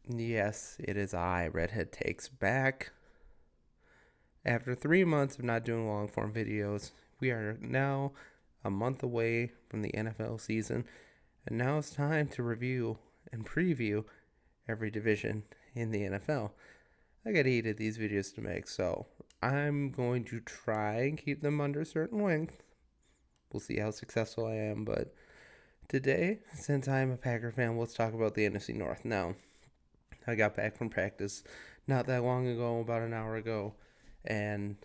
Yes, it is I, Redhead Takes back. After 3 months of not doing long form videos, we are now a month away from the NFL season, and now it's time to review and preview every division in the NFL. I got 8 of these videos to make, so I'm going to try and keep them under a certain length. We'll see how successful I am, but today, since I'm a Packer fan, let's talk about the NFC North. Now, I got back from practice not that long ago, about an hour ago, and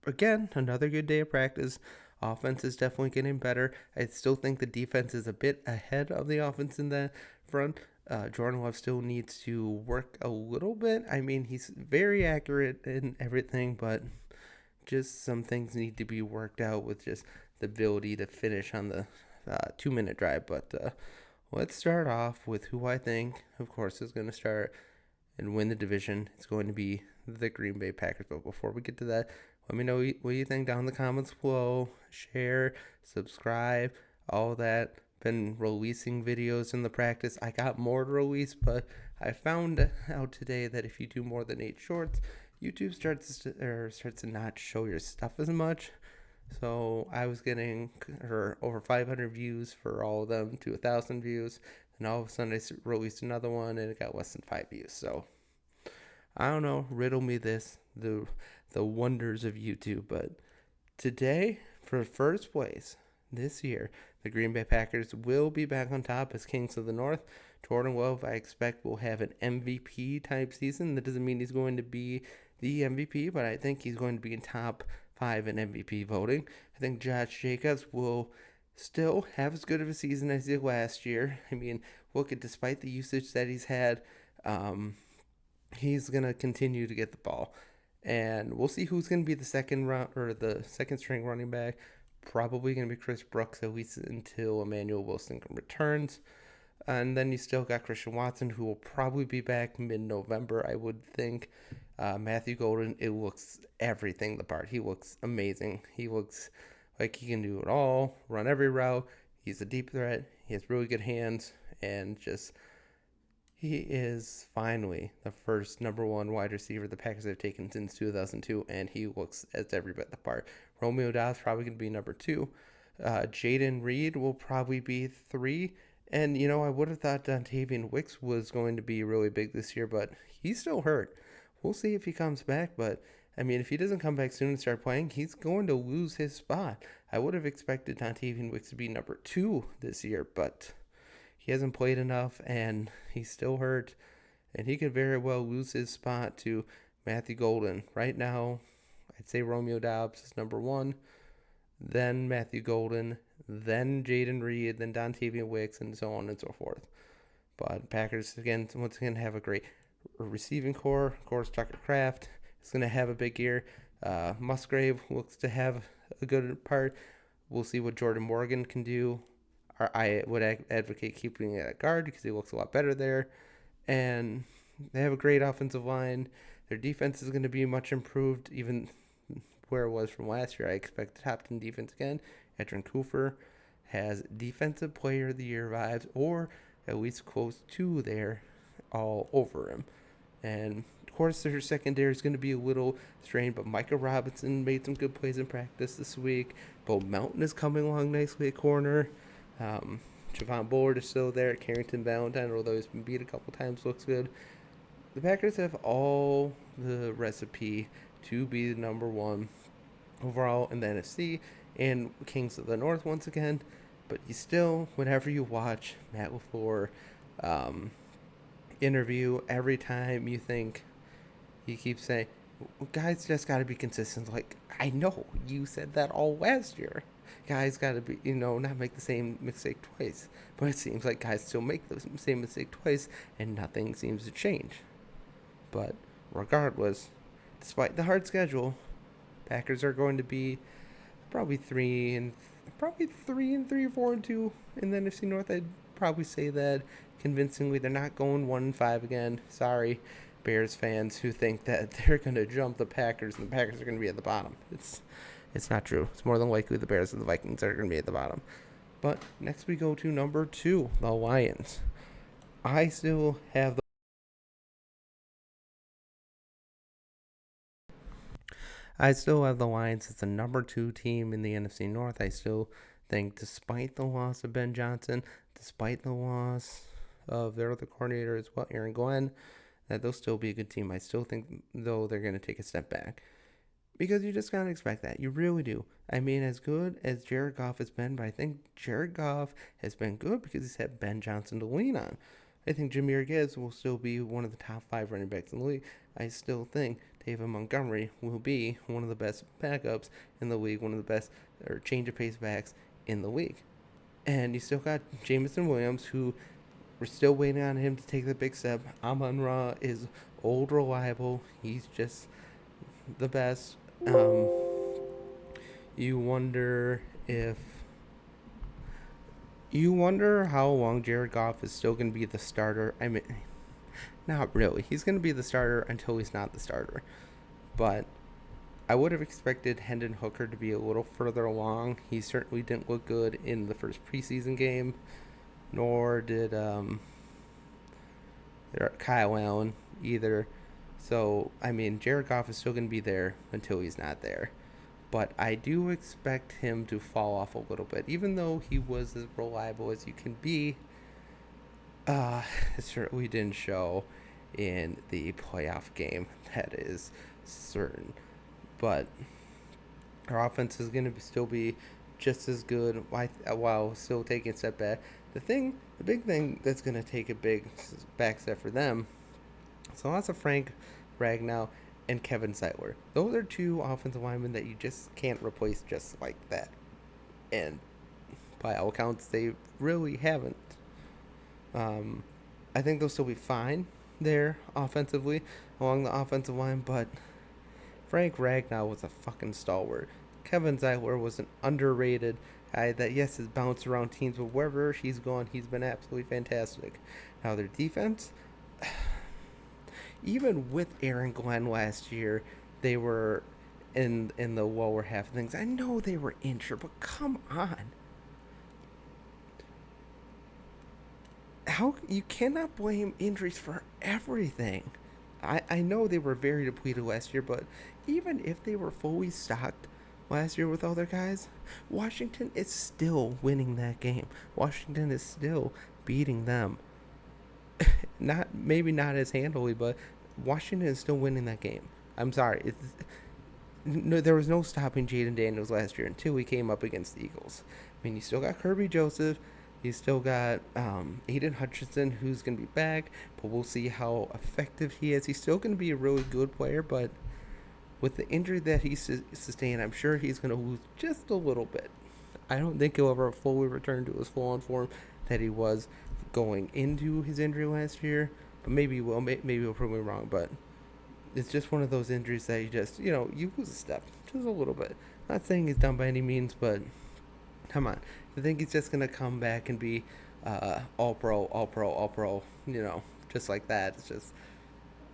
again, another good day of practice. Offense is definitely getting better. I still think the defense is a bit ahead of the offense in the front. Jordan Love still needs to work a little bit. I mean, he's very accurate in everything, but just some things need to be worked out with just the ability to finish on the 2 minute drive. But let's start off with who I think, of course, is going to start and win the division. It's going to be the Green Bay Packers. But before we get to that, let me know what you think down in the comments below. Share, subscribe, all that. Been releasing videos in the practice. I got more to release, but I found out today that if you do more than 8 shorts, YouTube starts to not show your stuff as much. So I was getting over 500 views for all of them to 1,000 views. And all of a sudden I released another one and it got less than 5 views. So I don't know, riddle me this, the wonders of YouTube. But today, for first place this year, the Green Bay Packers will be back on top as Kings of the North. Jordan Love, I expect, will have an MVP type season. That doesn't mean he's going to be the MVP, but I think he's going to be in top 5 in MVP voting. I think Josh Jacobs will still have as good of a season as he did last year. I mean, look at despite the usage that he's had, he's gonna continue to get the ball, and we'll see who's gonna be the second round or the second string running back. Probably gonna be Chris Brooks at least until Emmanuel Wilson returns. And then you still got Christian Watson, who will probably be back mid-November, I would think. Matthew Golden, it looks everything the part. He looks amazing. He looks like he can do it all, run every route. He's a deep threat. He has really good hands, and just he is finally the first number one wide receiver the Packers have taken since 2002, and he looks as every bit the part. Romeo Doubs probably going to be number 2. Jaden Reed will probably be 3. And, I would have thought Dontavian Wicks was going to be really big this year, but he's still hurt. We'll see if he comes back, but, I mean, if he doesn't come back soon and start playing, he's going to lose his spot. I would have expected Dontavian Wicks to be number 2 this year, but he hasn't played enough, and he's still hurt, and he could very well lose his spot to Matthew Golden. Right now, I'd say Romeo Doubs is number 1, then Matthew Golden, then Jaden Reed, then Dontavian Wicks, and so on and so forth. But Packers, once again, have a great receiving core. Of course, Tucker Kraft is going to have a big year. Musgrave looks to have a good part. We'll see what Jordan Morgan can do. I would advocate keeping it at guard because he looks a lot better there. And they have a great offensive line. Their defense is going to be much improved, even where it was from last year. I expect the top 10 defense again. Edrin Cooper has Defensive Player of the Year vibes, or at least close to there, all over him. And of course, their secondary is going to be a little strained, but Micah Robinson made some good plays in practice this week. Bo Melton is coming along nicely at corner. Javon Bullard is still there. Carrington Valentine, although he's been beat a couple times, looks good. The Packers have all the recipe to be the number 1 overall in the NFC and Kings of the North once again. But you still, whenever you watch Matt LaFleur interview, every time you think, he keeps saying, guys just got to be consistent. Like, I know you said that all last year. Guys got to be, not make the same mistake twice. But it seems like guys still make the same mistake twice, and nothing seems to change. But regardless, despite the hard schedule, Packers are going to be probably 3 and 3, 4 and 2 in the NFC North. I'd probably say that convincingly. They're not going 1 and 5 again. Sorry, Bears fans who think that they're going to jump the Packers and the Packers are going to be at the bottom. It's not true. It's more than likely the Bears and the Vikings are going to be at the bottom. But next we go to number 2, the Lions. I still have the I still have the Lions as the number 2 team in the NFC North. I still think, despite the loss of Ben Johnson, despite the loss of their other coordinator as well, Aaron Glenn, that they'll still be a good team. I still think, though, they're going to take a step back. Because you just gotta expect that. You really do. I mean, as good as Jared Goff has been, but I think Jared Goff has been good because he's had Ben Johnson to lean on. I think Jahmyr Gibbs will still be one of the top 5 running backs in the league. I still think David Montgomery will be one of the best backups in the league, one of the best or change of pace backs in the league. And you still got Jameson Williams, who we're still waiting on him to take the big step. Amon-Ra is old, reliable. He's just the best. Um, you wonder if you wonder how long Jared Goff is still going to be the starter. I mean, not really. He's going to be the starter until he's not the starter. But I would have expected Hendon Hooker to be a little further along. He certainly didn't look good in the first preseason game, nor did Kyle Allen either. So, I mean, Jared Goff is still going to be there until he's not there. But I do expect him to fall off a little bit. Even though he was as reliable as you can be, it certainly didn't show in the playoff game. That is certain. But our offense is going to still be just as good while still taking a step back. The big thing that's going to take a big back step for them, so lots of Frank Ragnow and Kevin Zeitler. Those are 2 offensive linemen that you just can't replace just like that. And by all accounts, they really haven't. I think they'll still be fine there offensively along the offensive line, but Frank Ragnow was a fucking stalwart. Kevin Zeitler was an underrated guy that, yes, has bounced around teams, but wherever he's gone, he's been absolutely fantastic. Now, their defense, even with Aaron Glenn last year, they were in the lower half of things. I know they were injured, but come on. How you cannot blame injuries for everything. I know they were very depleted last year, but even if they were fully stocked last year with all their guys, Washington is still winning that game. Washington is still beating them. Maybe not as handily, but Washington is still winning that game. I'm sorry. No, there was no stopping Jaden Daniels last year until he came up against the Eagles. I mean, you still got Kirby Joseph. You still got Aiden Hutchinson, who's going to be back, but we'll see how effective he is. He's still going to be a really good player, but with the injury that he sustained, I'm sure he's going to lose just a little bit. I don't think he'll ever fully return to his full-on form that he was going into his injury last year, but maybe he will. Maybe he'll prove me wrong, but it's just one of those injuries that you lose a step just a little bit. Not saying he's done by any means, but come on. I think he's just going to come back and be all pro, just like that. It's just,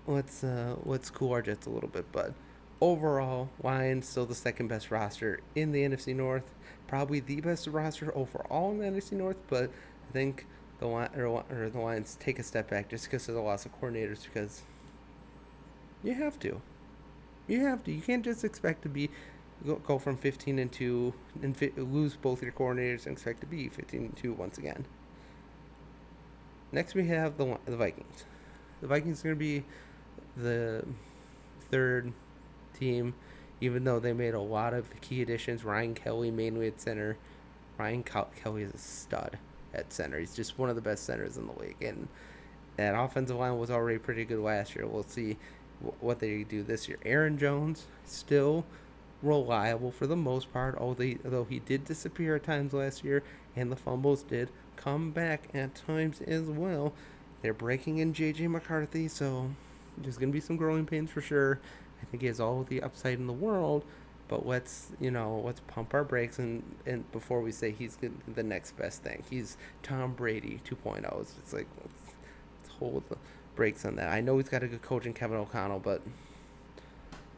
let's cool our jets a little bit. But overall, Lions still the second best roster in the NFC North. Probably the best roster overall in the NFC North, but I think the Lions take a step back just because of the loss of coordinators, because you have to. You can't just expect to go from 15-2 and lose both your coordinators and expect to be 15-2 once again. Next, we have the Vikings. The Vikings are going to be the 3rd team, even though they made a lot of key additions. Ryan Kelly mainly at center. Ryan Kelly is a stud at center. He's just one of the best centers in the league, and that offensive line was already pretty good last year. We'll see what they do this year. Aaron Jones still reliable for the most part, although he did disappear at times last year, and the fumbles did come back at times as well. They're breaking in J.J. McCarthy, so there's going to be some growing pains for sure. I think he has all the upside in the world, but let's pump our brakes and before we say he's the next best thing. He's Tom Brady 2.0. It's like let's hold the brakes on that. I know he's got a good coach in Kevin O'Connell, but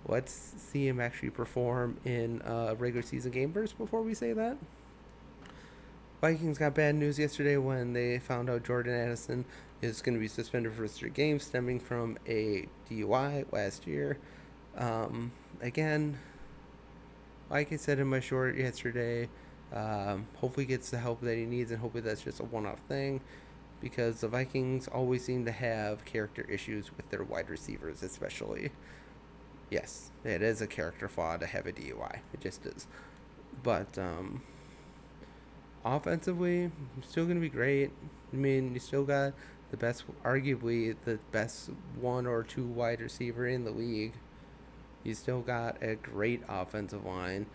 let's see him actually perform in a regular season game first before we say that. Vikings got bad news yesterday when they found out Jordan Addison is going to be suspended for 3 games stemming from a DUI last year. Again, like I said in my short yesterday, hopefully he gets the help that he needs, and hopefully that's just a one-off thing, because the Vikings always seem to have character issues with their wide receivers, especially. Yes, it is a character flaw to have a DUI. It just is. But offensively, still going to be great. I mean, you still got the best, arguably the best one or two wide receiver in the league. You still got a great offensive line.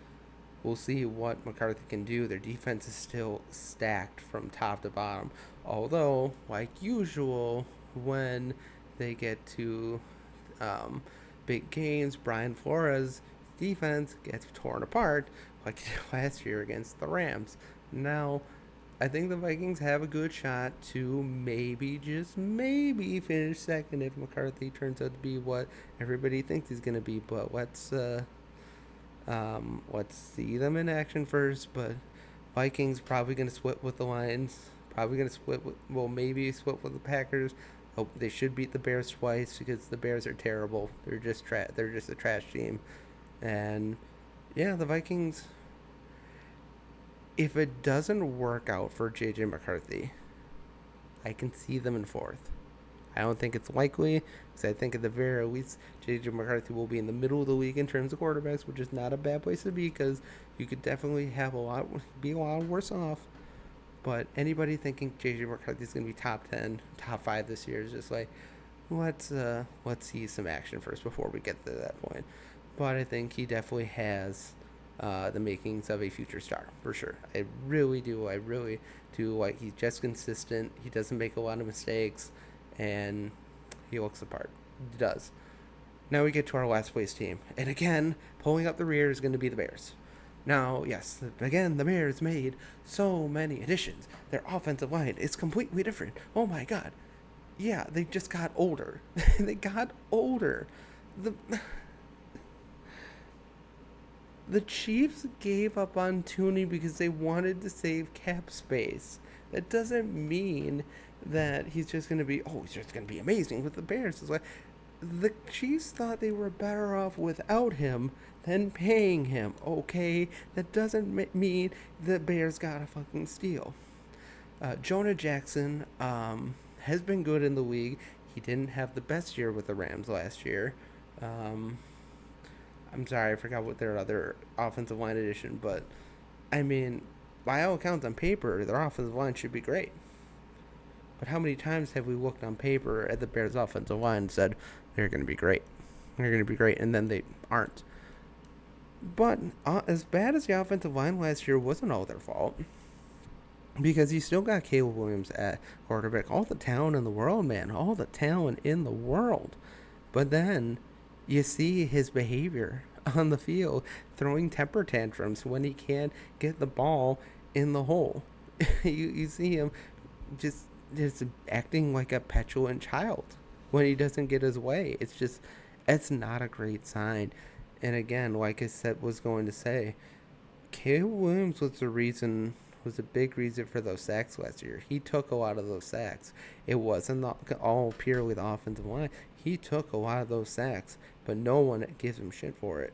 We'll see what McCarthy can do. Their defense is still stacked from top to bottom. Although, like usual, when they get to um, big games, Brian Flores' defense gets torn apart like last year against the Rams. Now, I think the Vikings have a good shot to maybe, just maybe, finish second if McCarthy turns out to be what everybody thinks he's going to be. But let's see them in action first. But Vikings probably going to split with the Lions. Probably going to split with, well, maybe split with the Packers. Oh, they should beat the Bears twice because the Bears are terrible. They're just a trash team. And yeah, the Vikings, if it doesn't work out for JJ McCarthy, I can see them in fourth. I don't think it's likely, because I think at the very least, JJ McCarthy will be in the middle of the league in terms of quarterbacks, which is not a bad place to be, because you could definitely be a lot worse off. But anybody thinking JJ McCarthy is going to be top 10, top 5 this year is just like, let's see some action first before we get to that point. But I think he definitely has the makings of a future star for sure. I really do. I really do. Like, he's just consistent. He doesn't make a lot of mistakes, and he looks the part. He does. Now we get to our last place team, and again, pulling up the rear is going to be the Bears. Now, yes, again, the Bears made so many additions. Their offensive line is completely different. Oh my God. Yeah, they just got older. They got older. The Chiefs gave up on Tooney because they wanted to save cap space. That doesn't mean that he's just going to be, he's just going to be amazing with the Bears. It's like, the Chiefs thought they were better off without him than paying him. Okay, that doesn't mean the Bears got a fucking steal. Jonah Jackson has been good in the league. He didn't have the best year with the Rams last year. I'm sorry, I forgot what their other offensive line addition, but I mean, by all accounts on paper, their offensive line should be great. But how many times have we looked on paper at the Bears' offensive line and said, they're going to be great? They're going to be great, and then they aren't. But as bad as the offensive line last year wasn't all their fault, because you still got Caleb Williams at quarterback. All the talent in the world, man. All the talent in the world. But then you see his behavior on the field, throwing temper tantrums when he can't get the ball in the hole. you see him just acting like a petulant child when he doesn't get his way. It's not a great sign. And again, like I said, Caleb Williams was a big reason for those sacks last year. He took a lot of those sacks. It wasn't all purely the offensive line. He took a lot of those sacks, but no one gives him shit for it.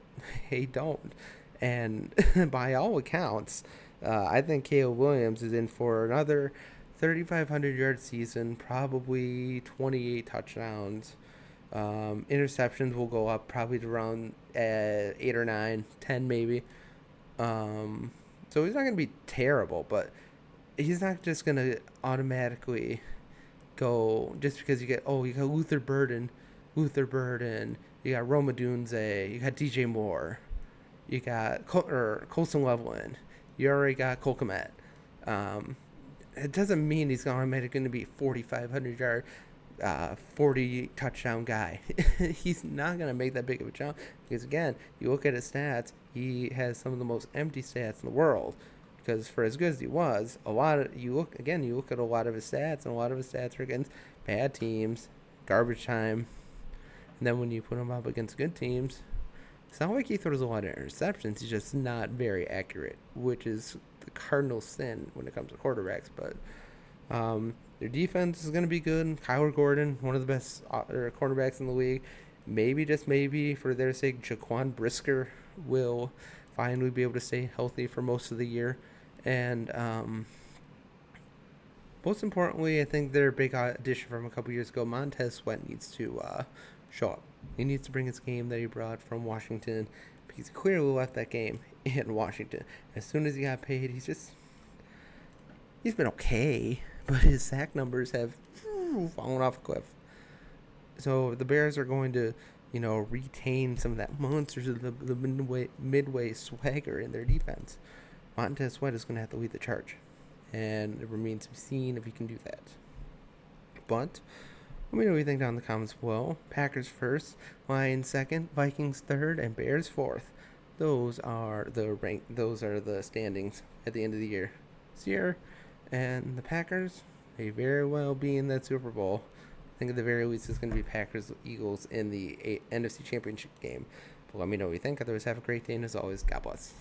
They don't. And by all accounts, I think Caleb Williams is in for another 3,500-yard season, probably 28 touchdowns. Interceptions will go up probably to around 8 or 9, 10 maybe. So he's not going to be terrible, but he's not just going to automatically go just because you got Luther Burden, you got Roma Dunze, you got DJ Moore, you got Colson Loveland, you already got Cole Kmet. It doesn't mean he's automatically going to be 4,500 yard, 40 touchdown guy. He's not going to make that big of a jump because, again, you look at his stats, he has some of the most empty stats in the world. Because for as good as he was, you look at a lot of his stats, and a lot of his stats are against bad teams, garbage time. And then when you put him up against good teams, it's not like he throws a lot of interceptions. He's just not very accurate, which is the cardinal sin when it comes to quarterbacks. But their defense is going to be good. Kyler Gordon, one of the best cornerbacks in the league. Maybe, just maybe, for their sake, Jaquan Brisker will finally be able to stay healthy for most of the year. And most importantly, I think their big addition from a couple years ago, Montez Sweat, needs to show up. He needs to bring his game that he brought from Washington, because he clearly left that game in Washington. As soon as he got paid, he's been okay, but his sack numbers have fallen off a cliff. So the Bears are going to, retain some of that monsters of the midway swagger in their defense. Montez Sweat is going to have to lead the charge, and it remains to be seen if he can do that. But let me know what you think down in the comments below. Packers first, Lions second, Vikings third, and Bears fourth. Those are the standings at the end of the year. This year, and the Packers may very well be in that Super Bowl. I think at the very least it's going to be Packers-Eagles in the NFC Championship game. But let me know what you think. Otherwise, have a great day, and as always, God bless.